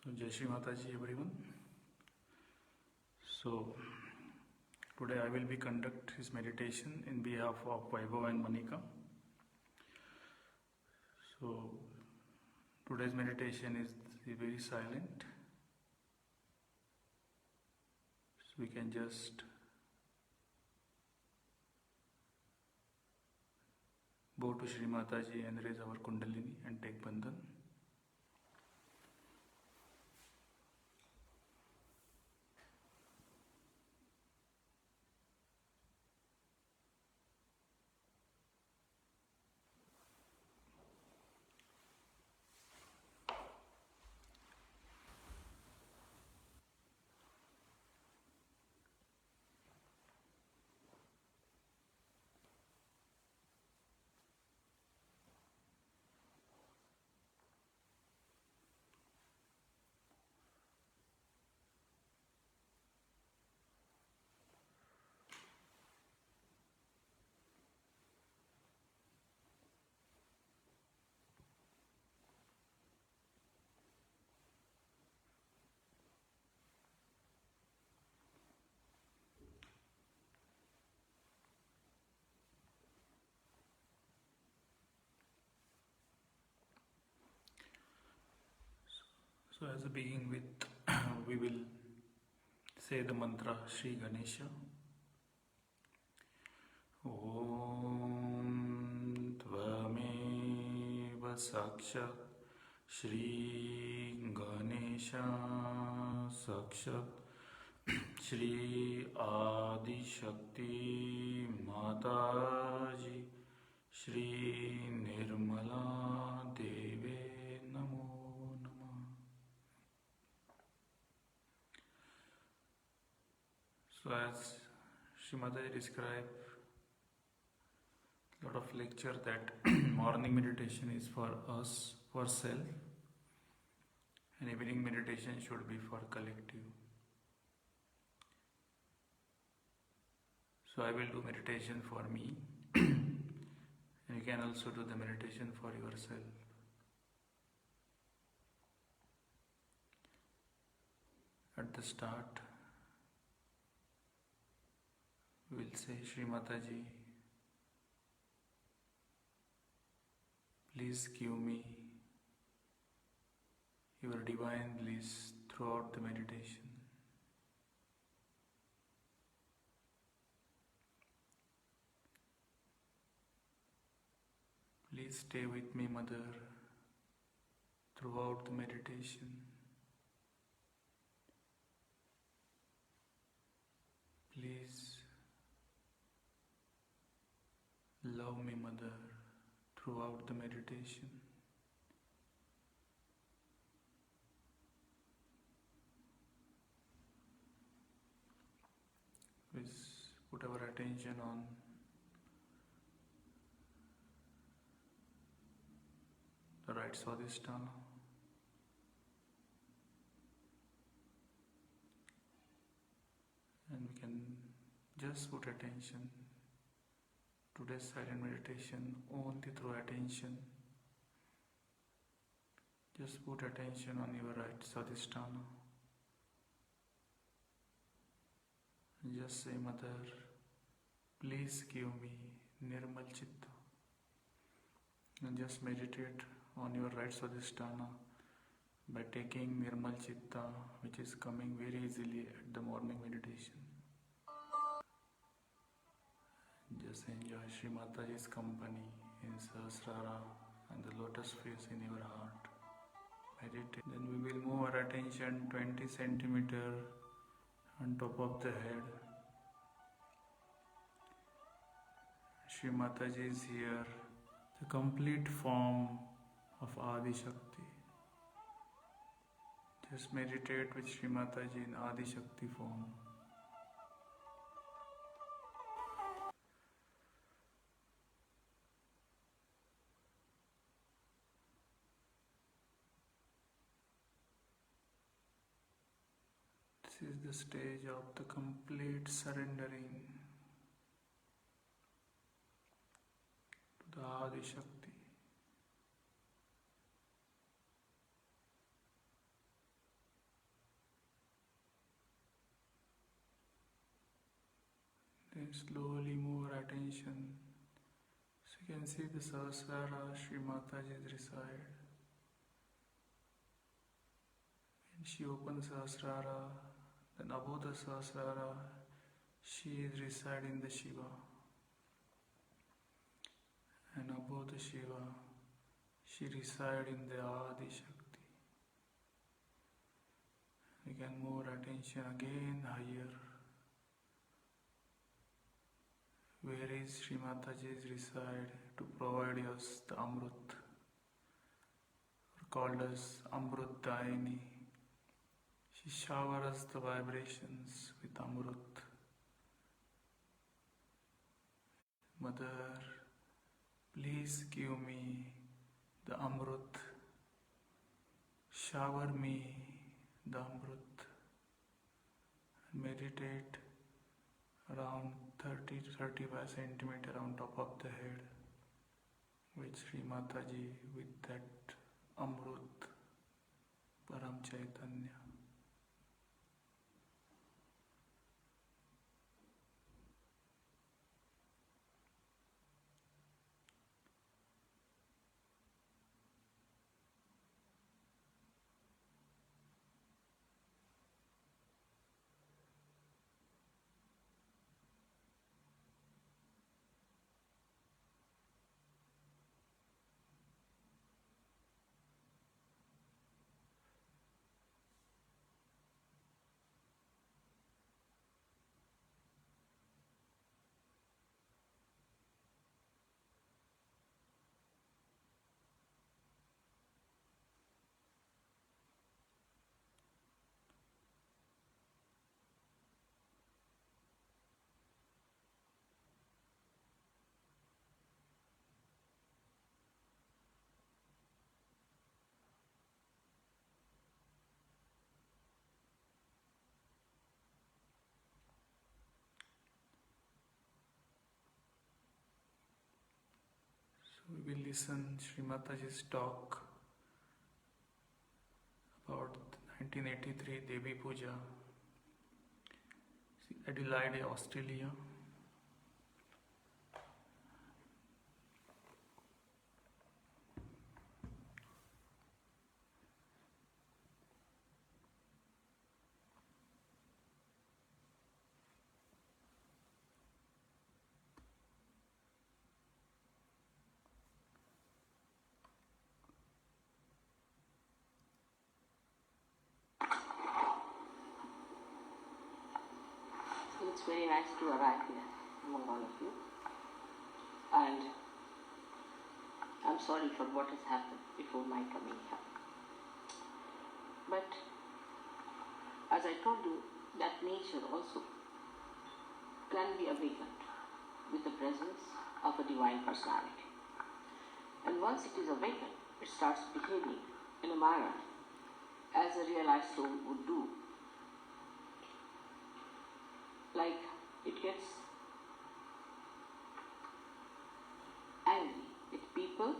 So, Jai Shri Mataji, everyone. So, today I will be conduct his meditation in behalf of Vaibhav and Manika. So, today's meditation is very silent. So, we can just bow to Shri Mataji and raise our Kundalini and take Bandhan. So, as a begin with, we will say the mantra Shri Ganesha. Om Tvameva Sakshat Shri Ganesha Sakshat Shri Adi Shakti Mataji Shri Nirmala Deve Namo Namah. So as Shri Mataji described lot of lecture that morning meditation is for us, for self, and evening meditation should be for collective. So I will do meditation for me and you can also do the meditation for yourself. At the start, we will say Shri Mataji, please give me your divine bliss throughout the meditation. Please stay with me, Mother, throughout the meditation. Please love me, Mother, throughout the meditation. Please put our attention on the right Swadhisthana. And we can just put attention. Today's silent meditation only through attention. Just put attention on your right Swadhisthana. And just say, Mother, please give me Nirmal Chitta. And just meditate on your right Swadhisthana by taking Nirmal Chitta, which is coming very easily at the morning meditation. Just enjoy Shri Mataji's company in Sahasrara and the lotus face in your heart. Meditate. Then we will move our attention 20 centimeter on top of the head. Shri Mataji is here, the complete form of Adi Shakti. Just meditate with Shri Mataji in Adi Shakti form. This is the stage of the complete surrendering to the Adi Shakti. And slowly move our attention. So you can see the Sahasrara, Shri Mataji reside. And she opens Sahasrara, then above the Sahasrara, she is residing the Shiva. And above the Shiva, she resides in the Adi Shakti. We can move our attention again higher. Where is Shri Mataji's reside to provide us the Amrut, called as Amrut Dayini. She showers the vibrations with Amrut. Mother, please give me the Amrut. Shower me the Amrut. Meditate around 30 to 35 centimeter on top of the head with Shri Mataji with that Amrut Param Chaitanya. So we will listen Shri Mataji's talk about 1983 Devi Puja, Adelaide, Australia. It's very nice to arrive here among all of you, and I'm sorry for what has happened before my coming here. But as I told you, that nature also can be awakened with the presence of a divine personality. And once it is awakened, it starts behaving in a manner as a realized soul would do. Like it gets angry with people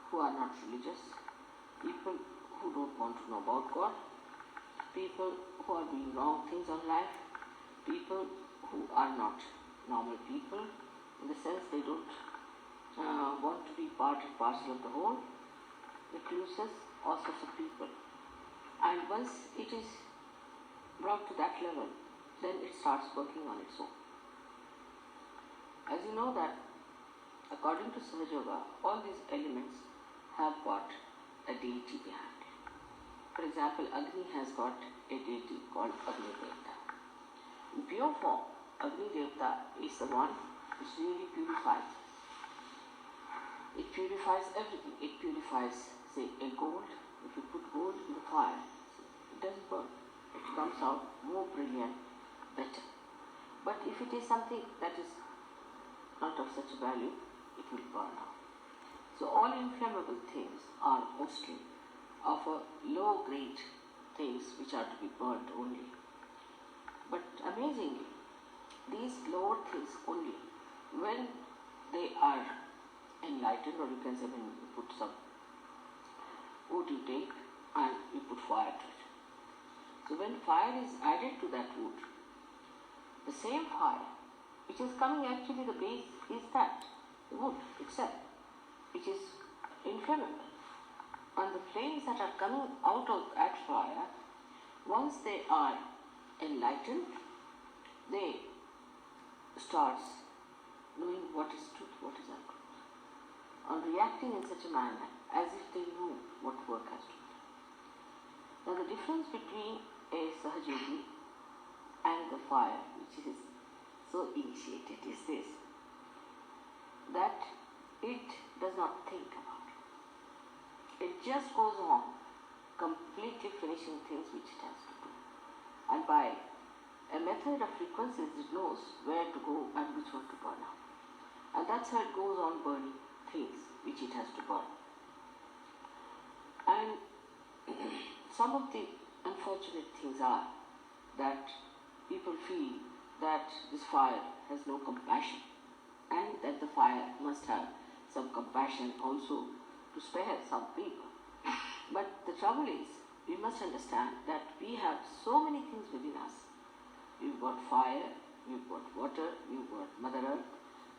who are not religious, people who don't want to know about God, people who are doing wrong things on life, people who are not normal people, in the sense they don't want to be part and parcel of the whole, recluses, all sorts of people. And once it is brought to that level, then it starts working on its own. As you know that, according to Sahaja, all these elements have got a deity behind it. For example, Agni has got a deity called Agni Devta. In pure form, Agni Devta is the one which really purifies. It purifies everything. It purifies, say, a gold. If you put gold in the fire, it doesn't burn. It comes out more brilliant, better. But if it is something that is not of such value, it will burn out. So all inflammable things are mostly of a low grade things which are to be burnt only. But amazingly, these lower things only, when they are enlightened, or you can say when you put some wood you take and you put fire to it. So when fire is added to that wood, the same fire which is coming actually, the base is that, the wood itself, which is inflammable. And the flames that are coming out of that fire, once they are enlightened, they starts knowing what is truth, what is untruth, and reacting in such a manner as if they knew what work has to be done. Now the difference between a Sahaja and the fire, which is so initiated, is this, that it does not think about it. It just goes on completely finishing things which it has to do. And by a method of frequencies, it knows where to go and which one to burn out. And that's how it goes on burning things which it has to burn. And some of the unfortunate things are that people feel that this fire has no compassion, and that the fire must have some compassion also to spare some people. But the trouble is, we must understand that we have so many things within us. We've got fire, we've got water, we've got Mother Earth,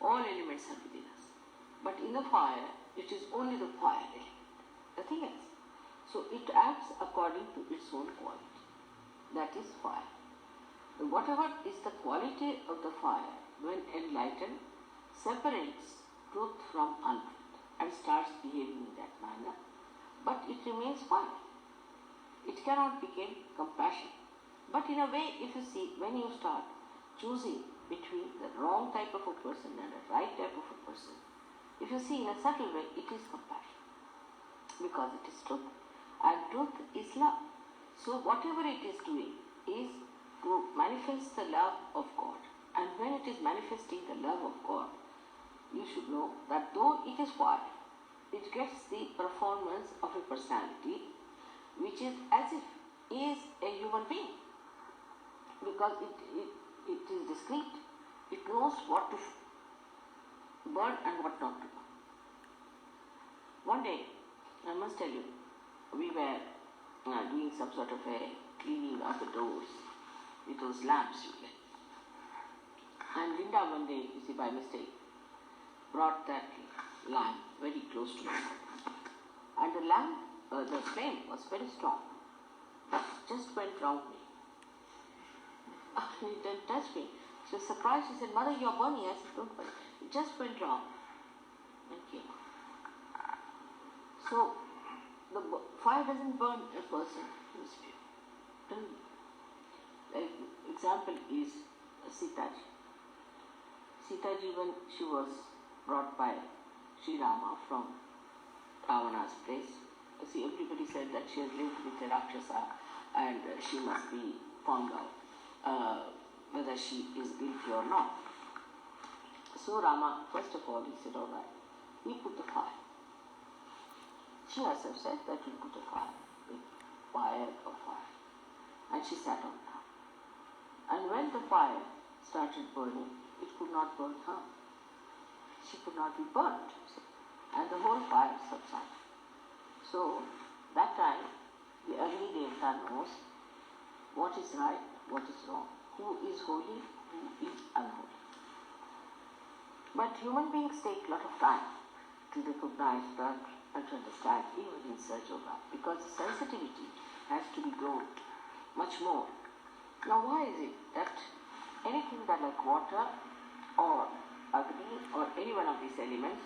all elements are within us. But in the fire, it is only the fire element, nothing else. So it acts according to its own quality. That is fire. And whatever is the quality of the fire, when enlightened, separates truth from untruth and starts behaving in that manner, but it remains fire. It cannot become compassion. But in a way, if you see, when you start choosing between the wrong type of a person and the right type of a person, if you see in a subtle way, it is compassion, because it is truth, and truth is love. So whatever it is doing is to manifest the love of God, and when it is manifesting the love of God, you should know that though it is fire, it gets the performance of a personality which is as if is a human being, because it is discreet. It knows what to burn and what not to burn. One day, I must tell you, we were doing some sort of a cleaning of the doors with those lamps you get. And Linda one day, you see, by mistake, brought that lamp very close to me. And the lamp, the flame was very strong. It just went round me. It didn't touch me. She was surprised. She said, "Mother, you're burning." I said, "Don't worry." It just went round and came out. So, the fire doesn't burn a person in the spirit. An example is Sitaji. Sitaji, when she was brought by Sri Rama from Ravana's place, see, everybody said that she has lived with a Rakshasa and she must be found out whether she is guilty or not. So Rama, first of all, he said, "All right, we put the fire." She herself said that we put a fire, with fire or fire. And she sat on that. And when the fire started burning, it could not burn her. She could not be burnt. And the whole fire subsided. So, that time, the Agni Devata knows what is right, what is wrong, who is holy, who is unholy. But human beings take a lot of time to recognize that and to understand, even in search of that, because the sensitivity has to be grown much more. Now, why is it that anything that like water or Agni or any one of these elements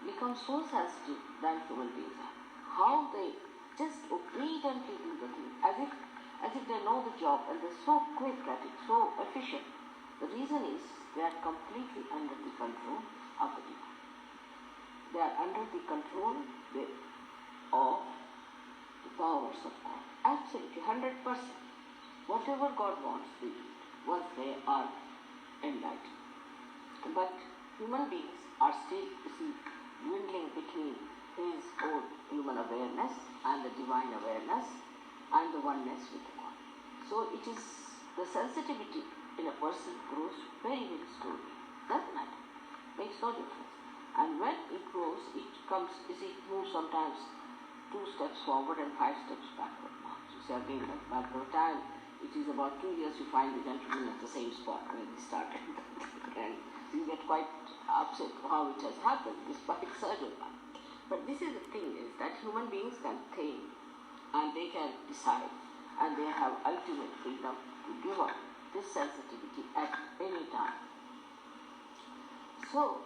becomes so sensitive than human beings are? How they just obediently do the thing, as if they know the job, and they're so quick at it, so efficient. The reason is they are completely under the control of the divine. They are under the control of the powers of God. Absolutely, 100%. Whatever God wants, they do it once they are enlightened. But human beings are still, you see, dwindling between his own human awareness and the divine awareness and the oneness with God. So it is the sensitivity in a person grows very, very slowly. Doesn't matter. Makes no difference. And when it grows, it comes, you see, it moves sometimes 2 steps forward and 5 steps backward. You see, again, by the time it is about 2 years, you find the gentleman at the same spot where he started. and you get quite upset how it has happened, despite certain. But this is the thing, is that human beings can think and they can decide, and they have ultimate freedom to give up this sensitivity at any time. So,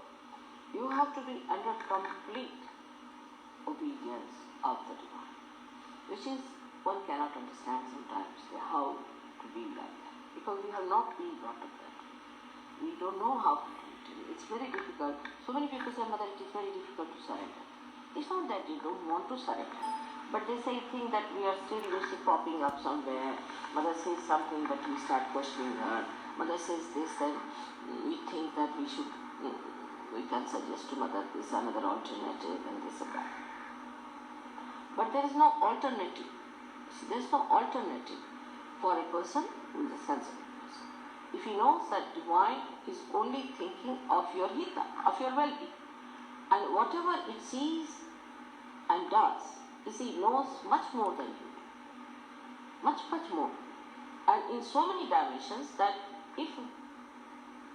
you have to be under complete obedience of the divine, which is, one cannot understand sometimes how to be like that, because we have not been brought up that way. We don't know how to do it. It's very difficult. So many people say, Mother, it is very difficult to surrender. It's not that they don't want to surrender, but they think that we are still popping up somewhere. Mother says something, but we start questioning her. Mother says this, and we think that we can suggest to Mother this another alternative and this and that. But there is no alternative. There is no alternative for a person who is a sensitive person. If he knows that divine is only thinking of your hita, of your well-being, and whatever it sees and does, knows much more than you do. Much, much more. And in so many dimensions that if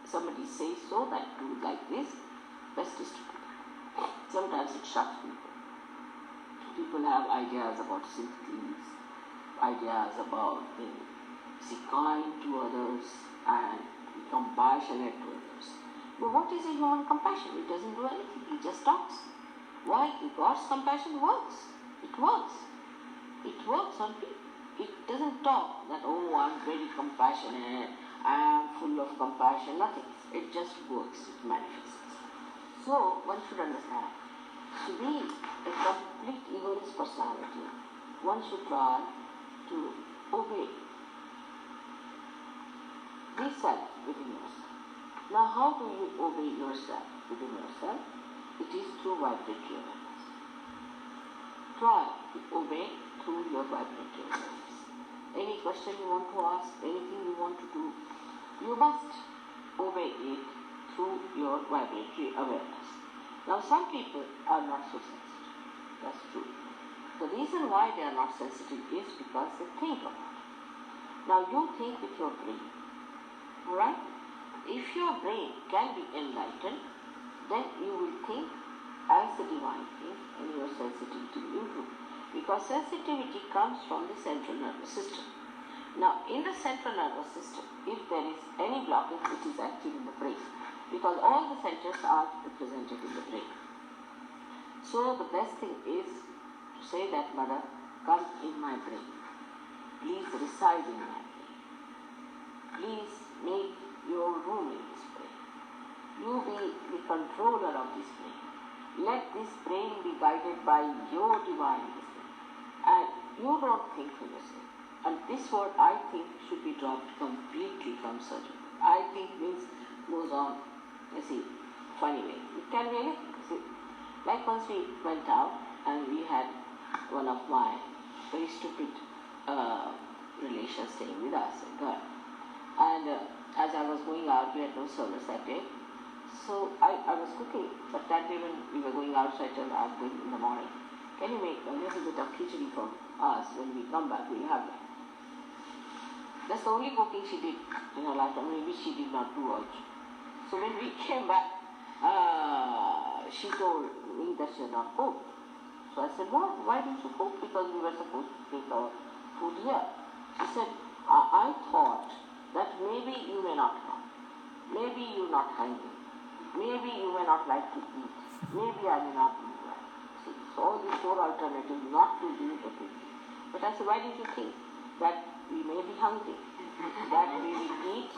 somebody says so, that do like this, best is to do that. Sometimes it shocks people. People have ideas about sympathies, ideas about being kind to others and be compassionate to others. But what is a human compassion? It doesn't do anything, it just talks. Why? God's compassion works. It works. It works on people. It doesn't talk that, oh, I'm very compassionate, I am full of compassion, nothing. It just works, it manifests. So, one should understand, to be a complete egoless personality, one should try to obey. Be self within yourself. Now, how do you obey yourself within yourself? It is through vibratory awareness. Try to obey through your vibratory awareness. Any question you want to ask, anything you want to do, you must obey it through your vibratory awareness. Now, some people are not so sensitive. That's true. The reason why they are not sensitive is because they think a lot. Now, you think with your brain. Alright? If your brain can be enlightened, then you will think as the divine thinks, and your sensitivity will improve. Because sensitivity comes from the central nervous system. Now, in the central nervous system, if there is any blockage, it is active in the brain. Because all the centers are represented in the brain. So, the best thing is to say that, Mother, come in my brain. Please reside in my brain. Please make your room in this brain. You be the controller of this brain. Let this brain be guided by your divine wisdom. And you don't think for yourself. And this word, I think, should be dropped completely from surgery. I think means goes on, funny way. It can be anything. Like once we went out and we had one of my very stupid relations staying with us, a girl. And as I was going out, we had no service that day. So I was cooking, but that day when we were going out, so I told her, I'm going in the morning. Can you make a little bit of khichdi for us when we come back? We'll have that. That's the only cooking she did in her lifetime, maybe she did not do also. So when we came back, she told me that she had not cooked. So I said, why didn't you cook? Because we were supposed to take our food here. She said, I thought that maybe you may not come. Maybe you're not hungry. Maybe you may not like to eat. Maybe I may not be well. See, so all these four alternatives not to eat or to eat. But I said, why did you think that we may be hungry? That we will eat?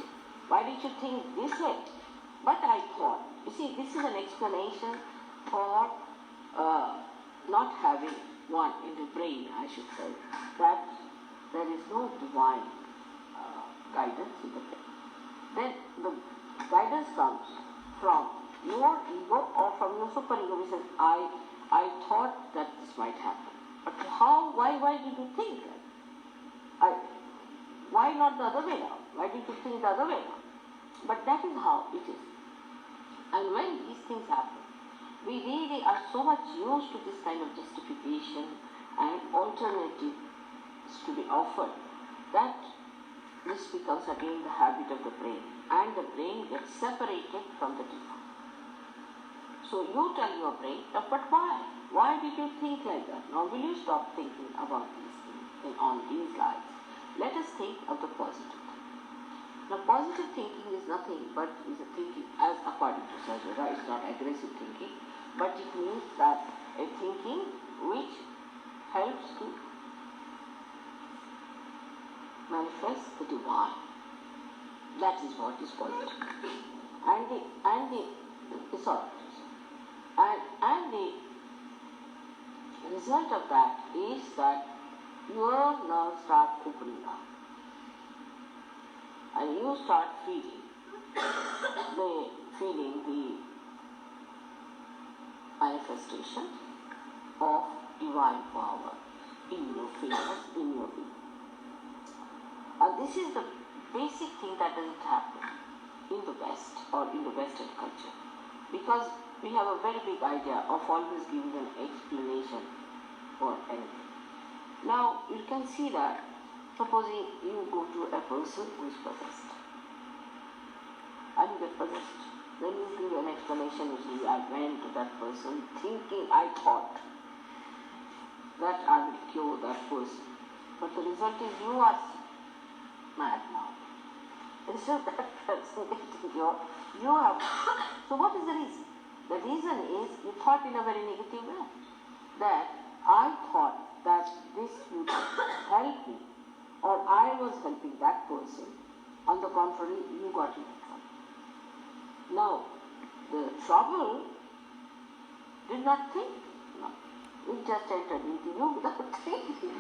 Why did you think this way? But I thought, this is an explanation for not having one in the brain, I should say, that there is no divine guidance in the brain. Then the guidance comes from your ego or from your super ego, which says, I thought that this might happen. But why did you think that? Why not the other way around? Why did you think the other way around? But that is how it is. And when these things happen, we really are so much used to this kind of justification and alternatives to be offered that this becomes again the habit of the brain, and the brain gets separated from the default. So you tell your brain, but why? Why did you think like that? Now will you stop thinking about these things on these lines? Let us think of the positive. Now positive thinking is nothing but is a thinking, as according to Sahaja, it's not aggressive thinking, but it means that a thinking which helps to manifest the divine. That is what is positive. And the result of that is that your nerves start opening up. And you start feeling the manifestation of divine power in your fingers, in your being. And this is the basic thing that doesn't happen in the West or in the Western culture, because we have a very big idea of always giving an explanation for anything. Now you can see that, supposing you go to a person who is possessed, and you get possessed, then you give an explanation, you say, I went to that person thinking, I thought that I will cure that person, but the result is you are mad now. Instead of that person getting cured, you have. So what is the reason? The reason is you thought in a very negative way, that I thought that this would help me, or I was helping that person. On the contrary, you got in trouble. Now, the trouble did not think. No. It just entered into you without thinking.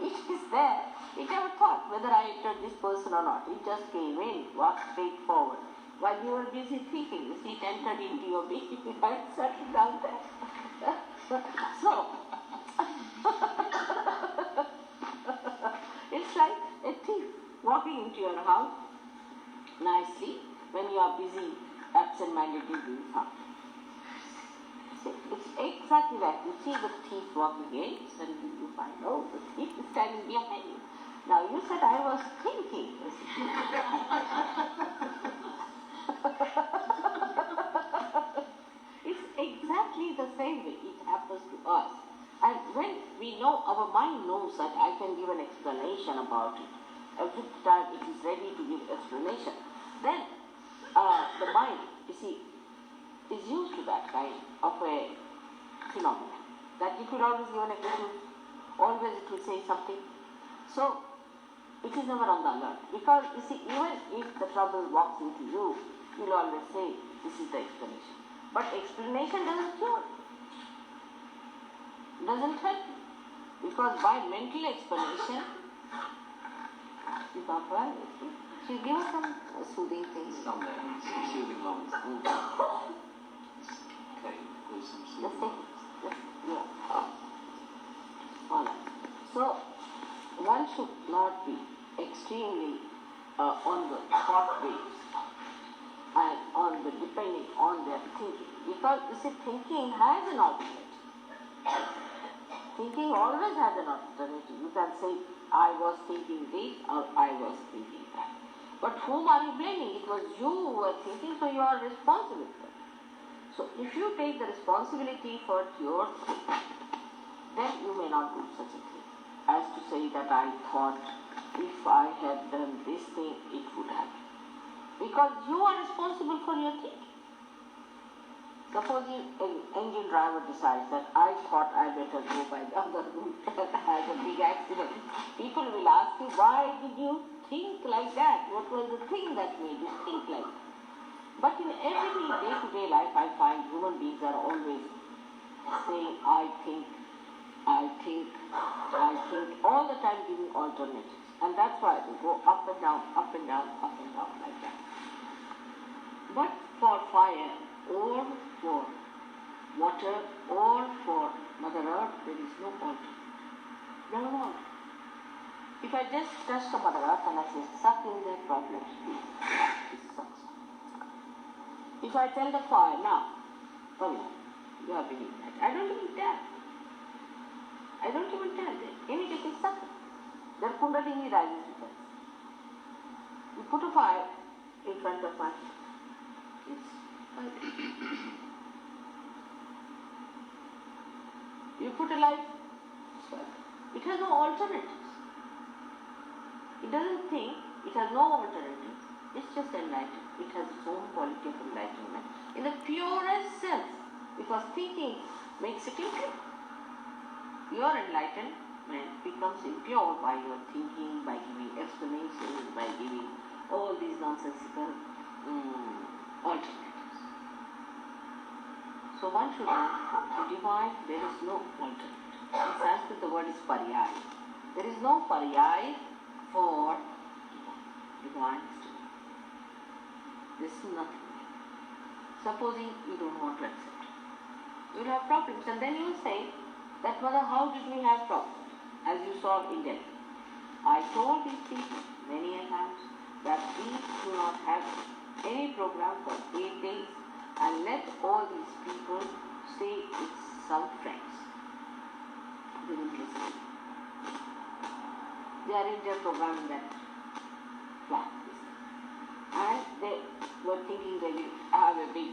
It is there. It never thought whether I entered this person or not. It just came in, walked straight forward. While you were busy thinking, you see, it entered into your being and settled down there. So, it's like a thief walking into your house nicely when you are busy, absent-mindedly doing something. It's exactly like you see the thief walking in, suddenly you find, oh, the thief is standing behind you. Now you said I was thinking. It's exactly the same way it happens to us. And when we know, our mind knows that I can give an explanation about it. Every time it is ready to give explanation, then the mind, you see, is used to that kind of a phenomenon. That it will always give an explanation, always it will say something. So, it is never on the alert. Because, you see, even if the trouble walks into you, you will always say, this is the explanation. But explanation doesn't cure. Doesn't help. Because by mental explanation, she give us some soothing things. Some soothing lines. Okay, there's some soothing Let's take it. Yeah. All right. So, one should not be extremely on the thought waves and on the depending on their thinking, because you see, thinking has an alternative. Thinking always has an alternative. You can say, I was thinking this or I was thinking that. But whom are you blaming? It was you who were thinking, so you are responsible for it. So if you take the responsibility for your thinking, then you may not do such a thing as to say that I thought if I had done this thing, it would happen. Because you are responsible for your thinking. Suppose an engine driver decides that I thought I better go by the other route and has a big accident. People will ask you, why did you think like that? What was the thing that made you think like that? But in every day-to-day life, I find human beings are always saying, I think, all the time giving alternatives. And that's why they go up and down, up and down, up and down like that. But for fire, or for water, or for Mother Earth, there is no alternative. No. If I just touch the Mother Earth and I say, suck in their problems, please, it sucks. If I tell the fire, now, oh yeah, you are believing that. I don't even tell. Immediately suck. Their Kundalini rises with us. put a fire in front of us. You put a light, it has no alternatives. It doesn't think, it has no alternatives. It's just enlightened. It has its own quality of enlightenment in the purest sense, because thinking makes it impure. Your enlightenment becomes impure by your thinking, by giving explanations, by giving all these nonsensical alternatives. So one should know, to divine there is no alternative. In Sanskrit the word is paryaya. There is no paryaya for divine. This is nothing. Supposing you don't want to accept, you will have problems, and then you will say that, Mother, how did we have problems? As you saw in Delhi. I told these people many a times that we do not have any program for 8 days and let all these people stay with some friends. They didn't listen. They arranged their program in that flat. And they were thinking they will have a big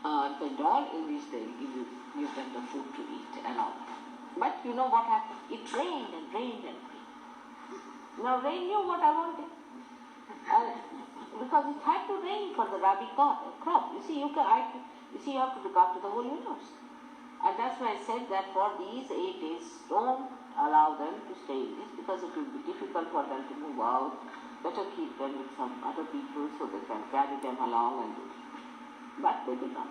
pandal in which they will give them the food to eat and all. But you know what happened? It rained and rained and rained. Now rain knew what I wanted. Because it had to rain for the rabi crop. You see, you have to look after the whole universe. And that's why I said that for these 8 days, don't allow them to stay in this, because it will be difficult for them to move out. Better keep them with some other people so they can carry them along and do it. But they did not.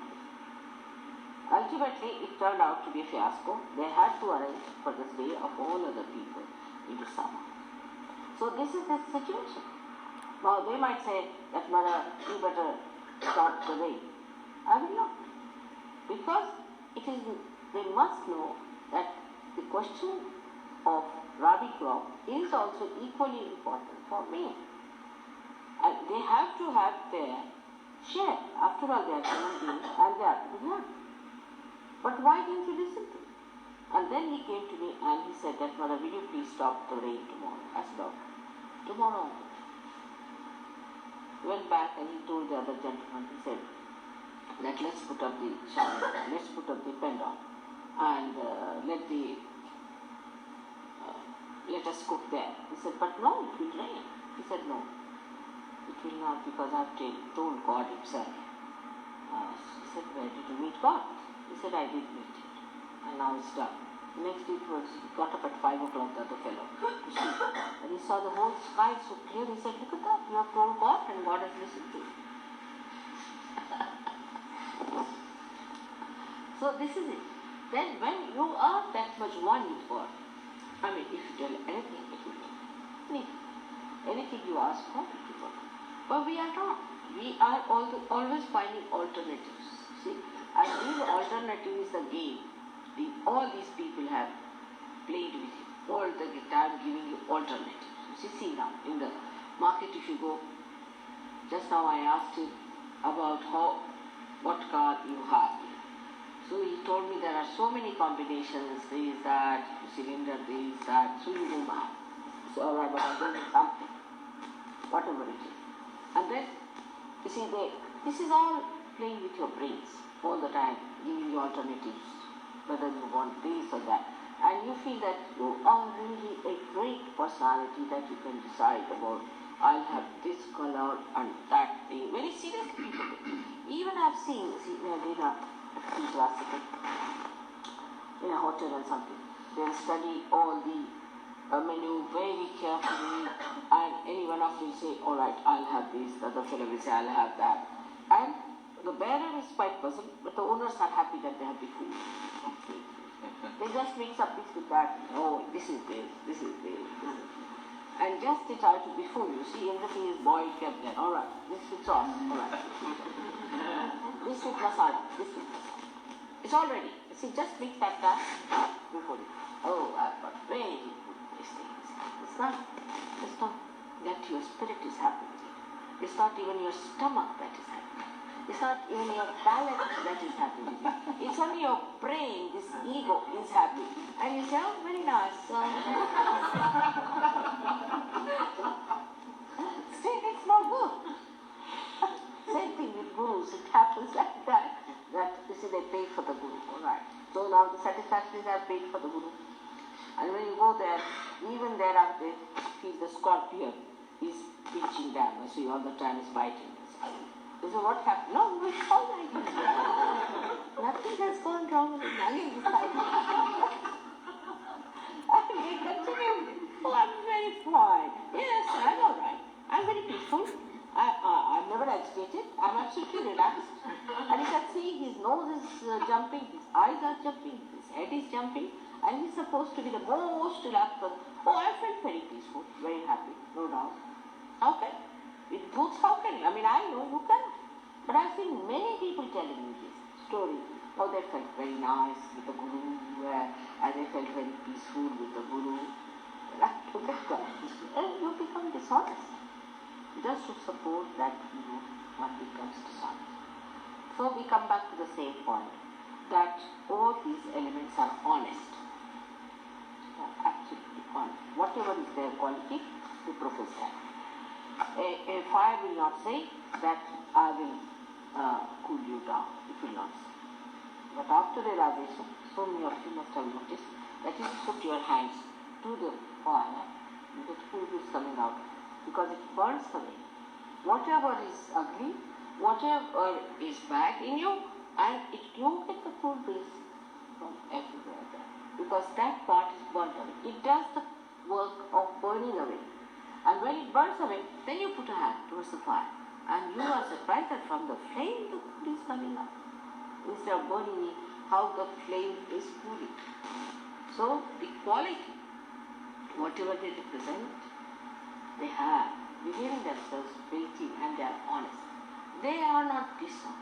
Ultimately, it turned out to be a fiasco. They had to arrange for the stay of all other people into summer. So this is the situation. Now they might say that, Mother, you better start the rain. I will not. Because they must know that the question of rabi crop is also equally important for me. And they have to have their share. After all, they are human beings and they are to be heard. But why didn't you listen to me? And then he came to me and he said that, Mother, will you please stop the rain tomorrow? I said, okay. Tomorrow. He went back and he told the other gentleman, he said, that let's put up the shower, let's put up the pendant, and let us cook there. He said, but no, it will rain. He said, no, it will not, because I have told God himself. He said, where did you meet God? He said, I did meet him, and now it's done. Next day he got up at 5 o'clock, the other fellow, to see, and he saw the whole sky so clear. He said, look at that, you have told God and God has listened to you. So this is it. Then when you are that much one with God, I mean, if you tell anything, it will be. Anything you ask for, it will work. But we are not. We are always finding alternatives. See? And this alternative is the game. All these people have played with you all the time, giving you alternatives. See now, in the market if you go, just now I asked him about what car you have. So he told me there are so many combinations, this, that, cylinder, this, that, so you do math. So alright, but I'm doing something, whatever it is. And then, you see, this is all playing with your brains all the time, giving you alternatives, whether you want this or that. And you feel that you are really a great personality that you can decide about, I'll have this color and that thing. Very serious people do. Even I've seen, we have been classical in a hotel or something. They'll study all the menu very carefully, and any one of them will say, alright, I'll have this, the other fellow will say, I'll have that. And the bearer is quite puzzled, but the owners are happy that they have the food. They just mix up this with that. Oh, this is this, this is this, this is. And just they try to be full. You see, everything is boiled, kept there. Alright, this with sauce. Alright. This with masala. This with masala. It's all ready. See, just mix that before you. Oh, I've got very good things. It's not that your spirit is happy. It's not even your stomach that is happy. It's not even your palate that is happy. It's only your brain, this ego is happy. And you say, oh, very nice. Still, it's not good. monasteries are paid for the Guru. And when you go there, even there are they feel the scorpion is pinching them. I see all the time is biting. They say, what happened? No, it's all right. Nothing has gone wrong with the nagging beside me. And they continue. Oh, I'm very fine. Yes, I'm all right. I'm very peaceful. I'm never agitated. I'm absolutely relaxed. And you can see his nose is jumping, his eyes are jumping, his head is jumping, and he's supposed to be the most relaxed person. Oh, I felt very peaceful, very happy, no doubt. How can? With boots, how can you? I mean, I know you can. But I've seen many people telling me this story. Oh, they felt very nice with the Guru, and they felt very peaceful with the Guru. Look at that. And you become dishonest. Just to support that view, one becomes dishonest. So we come back to the same point, that all these elements are honest. They are absolutely honest. Whatever is their quality, they profess that. A fire will not say that I will cool you down. It will not say. But after realization, so many of you must have noticed that if you put your hands to the fire, the food is coming out because it burns away whatever is ugly, whatever is bad in you, and you get the cool breeze from everywhere there. Because that part is burnt away. It does the work of burning away. And when it burns away, then you put a hand towards the fire. And you are surprised that from the flame the food is coming up. Instead of burning it, how the flame is cooling. So the quality, whatever they represent, they have, behaving themselves pretty, and they are honest. They are not dishonest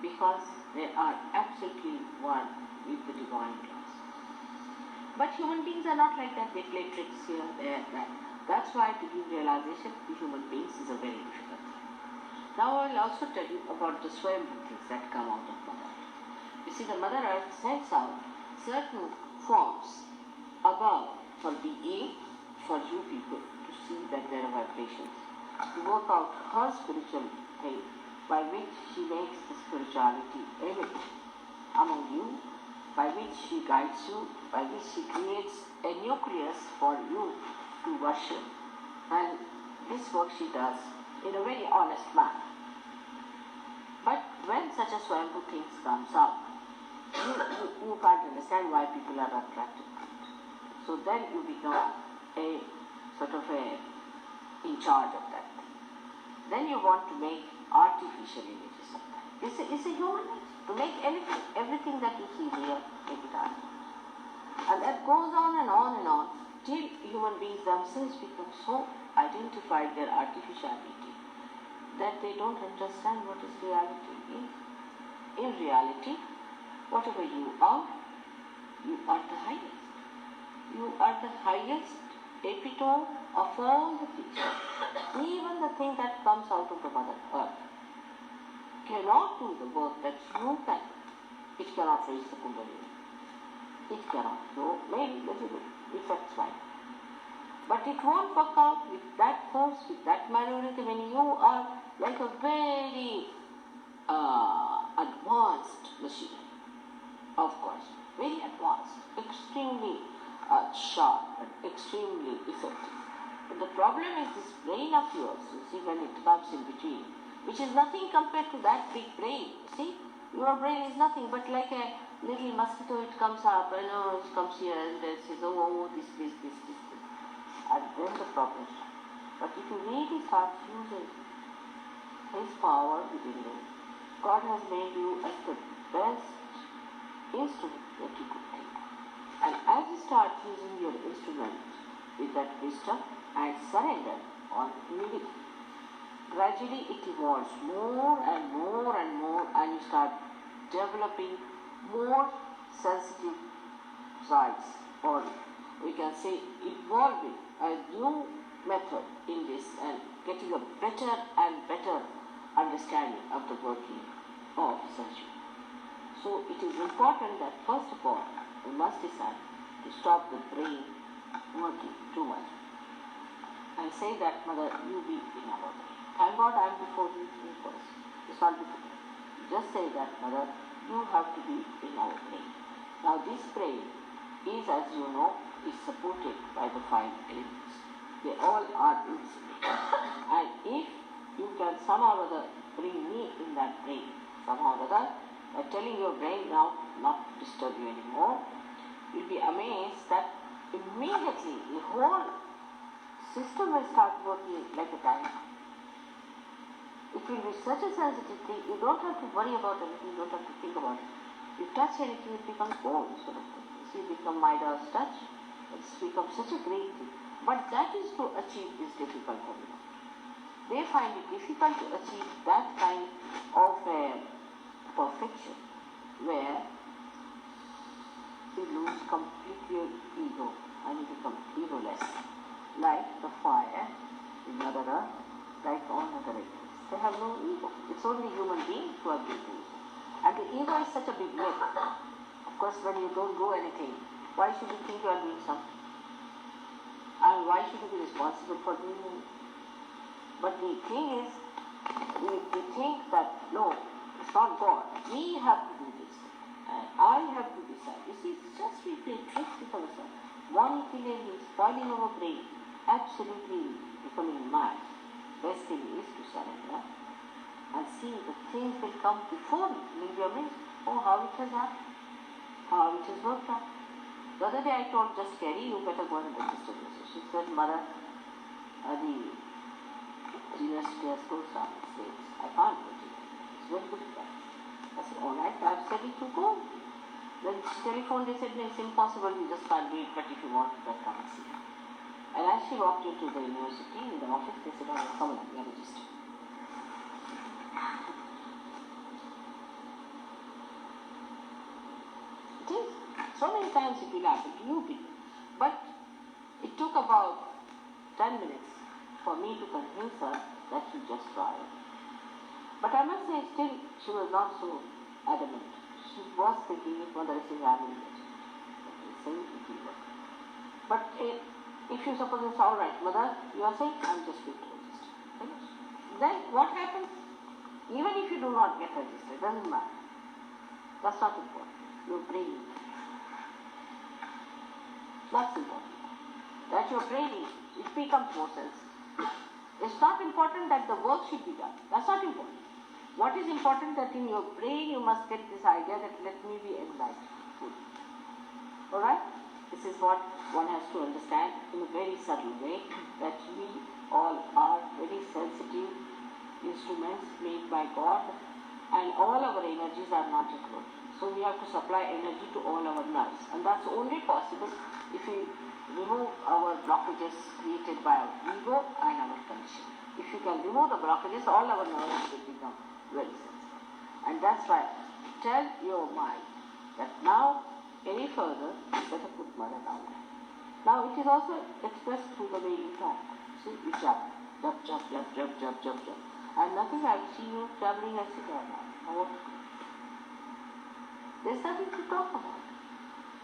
because they are absolutely one with the divine laws. But human beings are not like that. They play tricks here, there, that. That's why to give realization to human beings is a very difficult thing. Now I will also tell you about the Swayambhu things that come out of Mother Earth. You see, the Mother Earth sends out certain forms above for being, for you people to see that there are vibrations, to work out her spiritual thing by which she makes the spirituality evident among you, by which she guides you, by which she creates a nucleus for you to worship. And this work she does in a very honest manner. But when such a Swayambhu thing comes out, you can't understand why people are attracted to it. So then you become a sort of in charge of that thing. Then you want to make artificial images of that. It's a human nature to make everything that you see here, make it art. And that goes on and on and on till human beings themselves become so identified their artificiality that they don't understand what is reality is. In reality, whatever you are the highest. You are the highest epitome of all the things. Even the thing that comes out of the Mother Earth cannot do the work that you can. It cannot raise the Kundalini. It cannot. So maybe little effects might. But it won't work out with that force, with that minority when you are like a very advanced machinery. Of course, very advanced, extremely sharp and extremely effective. But the problem is this brain of yours, you see, when it comes in between, which is nothing compared to that big brain. See, your brain is nothing but like a little mosquito. It comes up and it comes here and then says, oh, this. And then the problem starts. But if you really start using His power within you, God has made you as the best instrument that you could think. And as you start using your instrument with that wisdom and surrender on humility, gradually it evolves more and more and more, and you start developing more sensitive sides, or we can say evolving a new method in this and getting a better and better understanding of the working of surgery. So it is important that first of all we must decide to stop the brain working too much and say that, Mother, you be in our brain. Thank God I am before you first. It's not before you. Just say that, Mother, you have to be in our brain. Now this brain is, as you know, is supported by the five elements. They all are insulated. And if you can somehow or other bring me in that brain, somehow or other, by telling your brain now not to disturb you anymore, you'll be amazed that immediately the whole system will start working like a timer. It will be such a sensitive thing, you don't have to worry about anything, you don't have to think about it. You touch anything, it becomes cold sort of thing. You see, it becomes Midas touch. It's become such a great thing. But that is to achieve is difficult for them. They find it difficult to achieve that kind of perfection where you lose completely your ego and you become egoless. Like the fire, the Mother Earth, like all other elements. They have no ego. It's only human beings who are big ego. And the ego is such a big myth. Of course, when you don't do anything, why should you think you are doing something? And why should you be responsible for doing it? But the thing is, we think that, no, it's not God. We have to do this. And I have to decide. You see, it's just we play tricks with ourselves. Manipulating, spoiling our brain, absolutely becoming mad. Best thing is to surrender and see the things will come before you. You'll be amazed. Oh, how it has happened. How it has worked out. The other day I told just Carrie, you better go and register this. She said, Mother, the university has closed down. It says, I can't go to it. It's very good price. I said, all right, I've said it to go. Then she telephoned, they said, no, it's impossible, you just can't do it, but if you want, you can come and see. And as she walked into the university, in the office, they said, oh, come on, you register. It is. So many times it will happen to you people. But it took about 10 minutes for me to convince her that she just try it. But I must say, still, she was not so adamant. She was thinking if Mother is having it. But if you suppose it's all right, Mother, you are saying, I'm just going to register. Finish. Then what happens? Even if you do not get registered, it doesn't matter. That's not important. Your brain. That's important. That your brain, it becomes more sensitive. It's not important that the work should be done. That's not important. What is important that in your brain you must get this idea that let me be enlightened. Alright? This is what one has to understand in a very subtle way, that we all are very sensitive instruments made by God, and all our energies are not equal. So we have to supply energy to all our nerves, and that's only possible if we remove our blockages created by our ego and our conditioning. If you can remove the blockages, all our nerves will become very sensitive. And that's why tell your mind that now, any further, you better put Mother down there. Now it is also expressed through the way you talk. See, you jump, jump. And nothing, I see you traveling as you go now. There's nothing to talk about.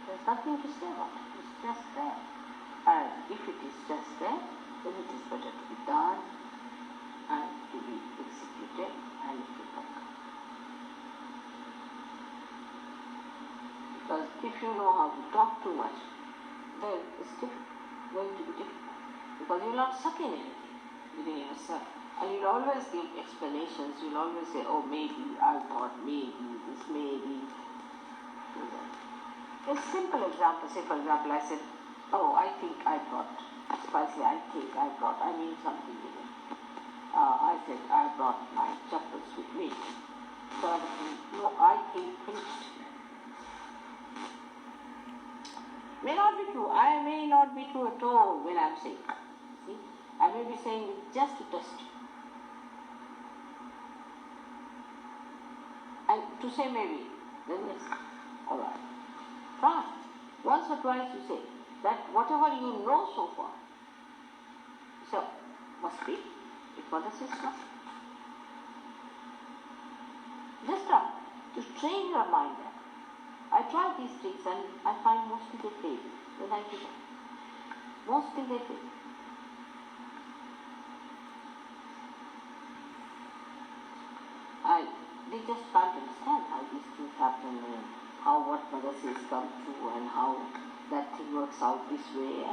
There's nothing to say about it. It's just there. And if it is just there, then it is better to be done and to be executed, and it will come. Because if you know how to talk too much, then it's going to be difficult. Because you're not sucking anything within yourself. And you'll always give explanations. You'll always say, oh, maybe, I thought, maybe, this, maybe. A simple example, say for example, I said, oh, I think I brought. If I say I think I brought, I mean something with it. I said I brought my chappals with me. So I said, no, I think finished. May not be true. I may not be true at all when I'm saying. See? I may be saying it just to test you. And to say maybe, then yes. Alright. Try. Once or twice you say that whatever you know so far, so must be, if Mother says must be. Just try to train your mind there. I try these tricks and I find mostly they fail when I give up. Mostly they fail. And they just can't understand how these things happen and how what Mother says come works out this way.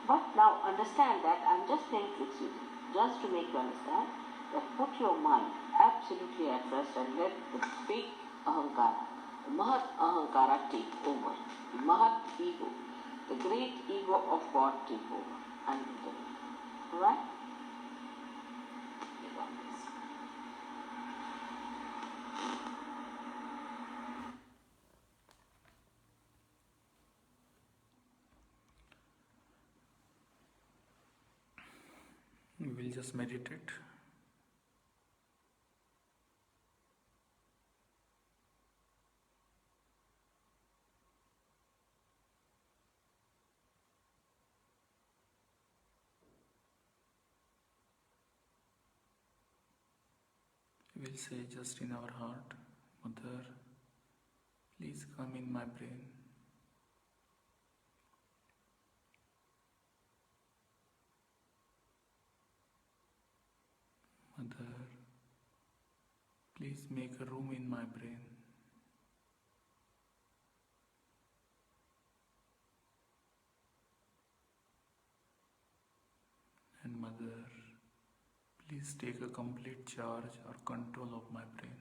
But now understand that I'm just playing tricks with you, just to make you understand that put your mind absolutely at rest and let the big ahankara, the mahat ahankara take over, the mahat ego, the great ego of God take over and do the rest. Alright? You got this. We will just meditate. We will say just in our heart, Mother, please come in my brain. Mother, please make a room in my brain. And Mother, please take a complete charge or control of my brain.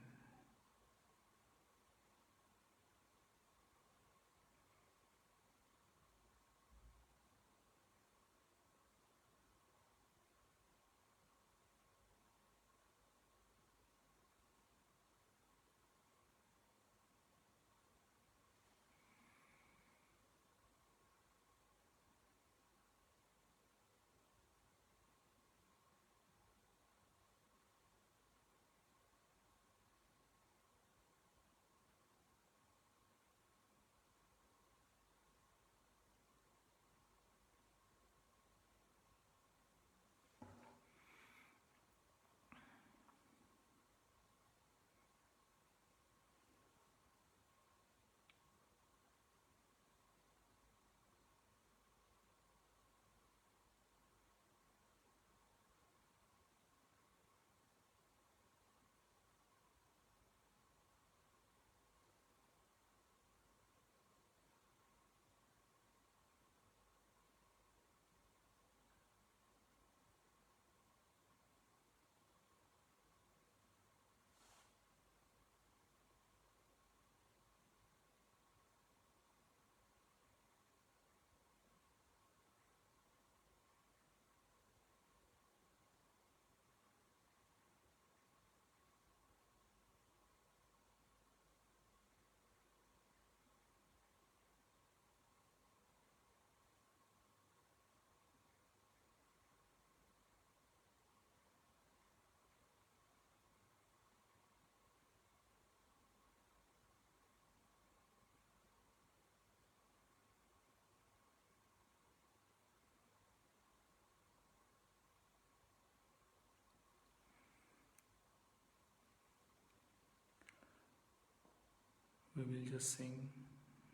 We will just sing,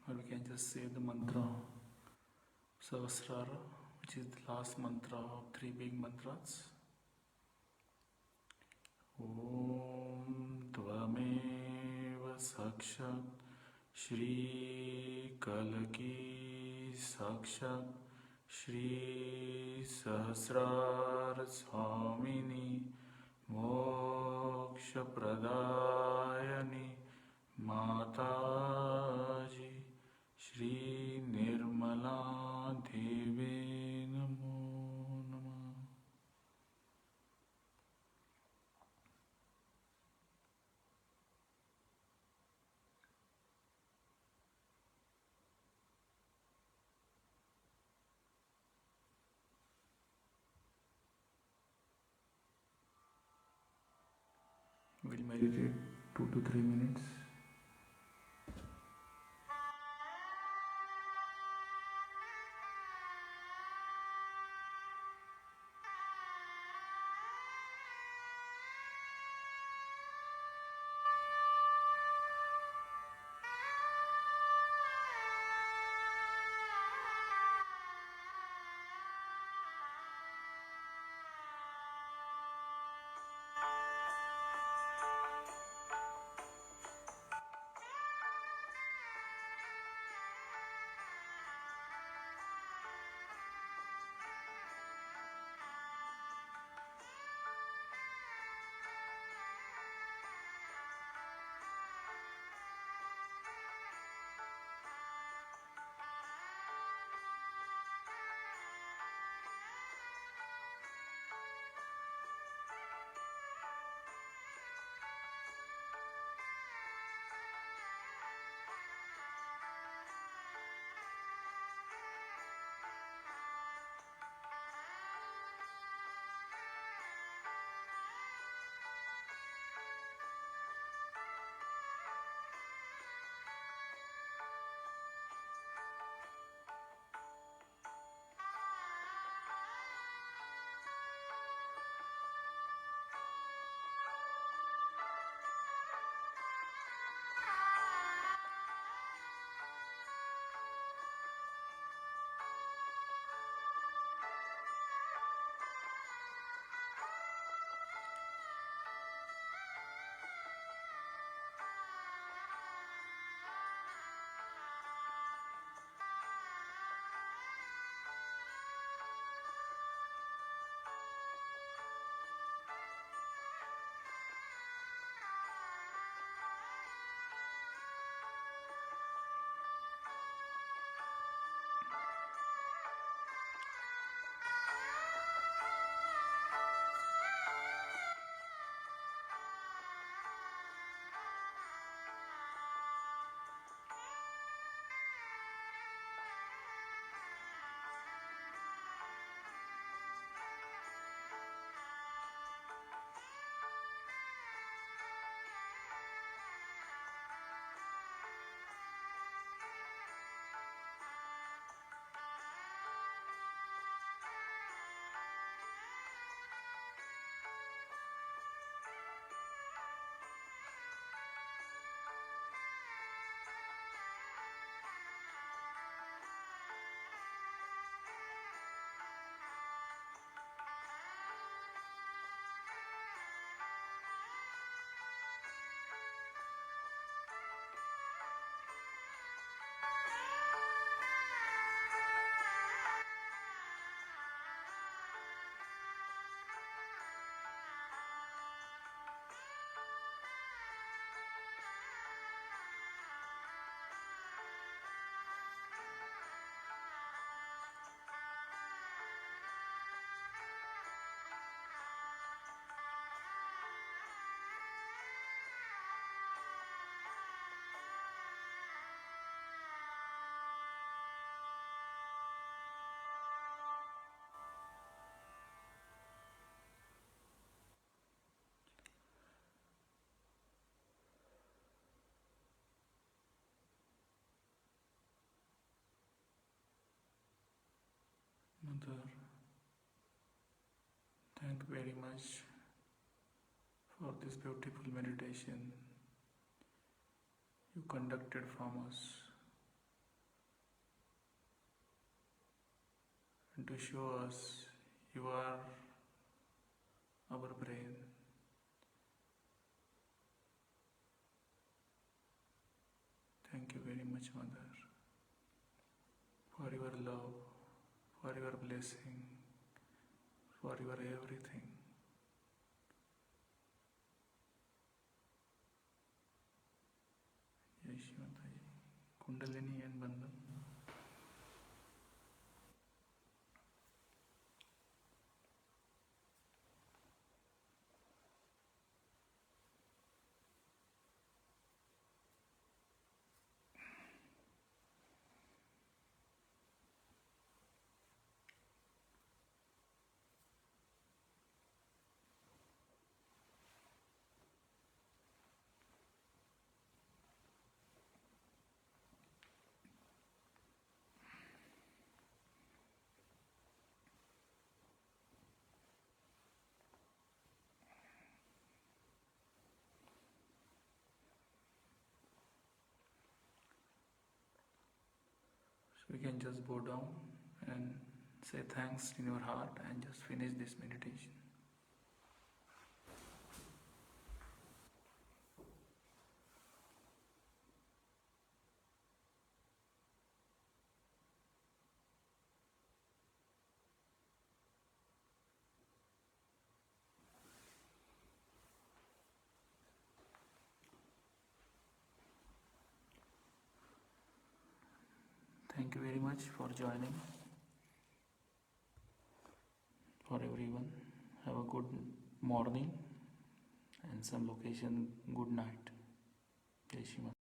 or we can just say the mantra Sahasrara, which is the last mantra of three big mantras. Om Tvameva Sakshat Shri Kalaki Sakshat Shri Sahasrar Swamini Moksha Pradayani Mataji Shri Nirmala Deve Namo Namah. We'll meditate 2 to 3 minutes. Mother, thank you very much for this beautiful meditation you conducted from us and to show us you are our brain. Thank you very much, Mother, for your love, for your blessing, for your everything. Jai Shri Mataji. Kundalini and Bandhan. So you can just bow down and say thanks in your heart and just finish this meditation. Thank you very much for joining. For everyone, have a good morning and some location good night. Jai Shri Mataji.